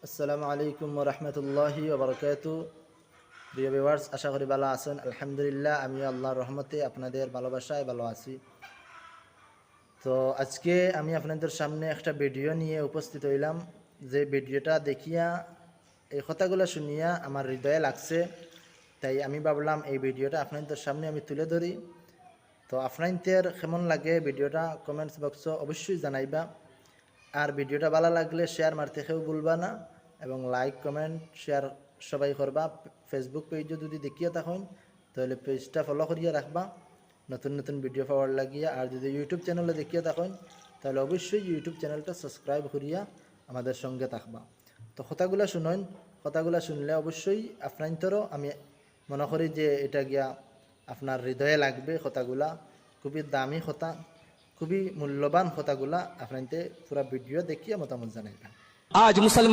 আসসালামু আলাইকুম ওয়া রাহমাতুল্লাহি ওয়া বারাকাতুহু। প্রিয় ভিউয়ার্স, আশা করি ভালো আছেন। আলহামদুলিল্লাহ, আমি আল্লাহর রহমতে আপনাদের ভালোবাসায় ভালো আছি। তো আজকে আমি আপনাদের সামনে একটা ভিডিও নিয়ে উপস্থিত হইলাম। যে ভিডিওটা দেখিয়া এই কথাগুলো শুনিয়া আমার হৃদয়ে লাগছে, তাই আমি ভাবলাম এই ভিডিওটা আপনাদের সামনে আমি তুলে ধরি। তো আপনাদের কেমন লাগে ভিডিওটা কমেন্টস বক্স অবশ্যই জানাইবা। আর ভিডিওটা ভালো লাগলে শেয়ার মারতে কেউ ভুলবা না, এবং লাইক কমেন্ট শেয়ার সবাই করবা। ফেসবুক পেজও যদি দেখিয়ে থাকুন তাহলে পেজটা ফলো করিয়া রাখবা নতুন নতুন ভিডিও পাওয়ার লাগিয়া। আর যদি ইউটিউব চ্যানেলে দেখিয়ে থাকুন তাহলে অবশ্যই ইউটিউব চ্যানেলটা সাবস্ক্রাইব করিয়া আমাদের সঙ্গে থাকবা। তো কথাগুলো শুনুন, কথাগুলো শুনলে অবশ্যই আপনারও আমি মনে করি যে এটা গিয়া আপনার হৃদয়ে লাগবে। কথাগুলা খুবই দামি কথা, খুবই মূল্যবান কথাগুলা। আপনাদের পুরা ভিডিও দেখিয়ে মতামত জানাইবেন। आज मुसलमान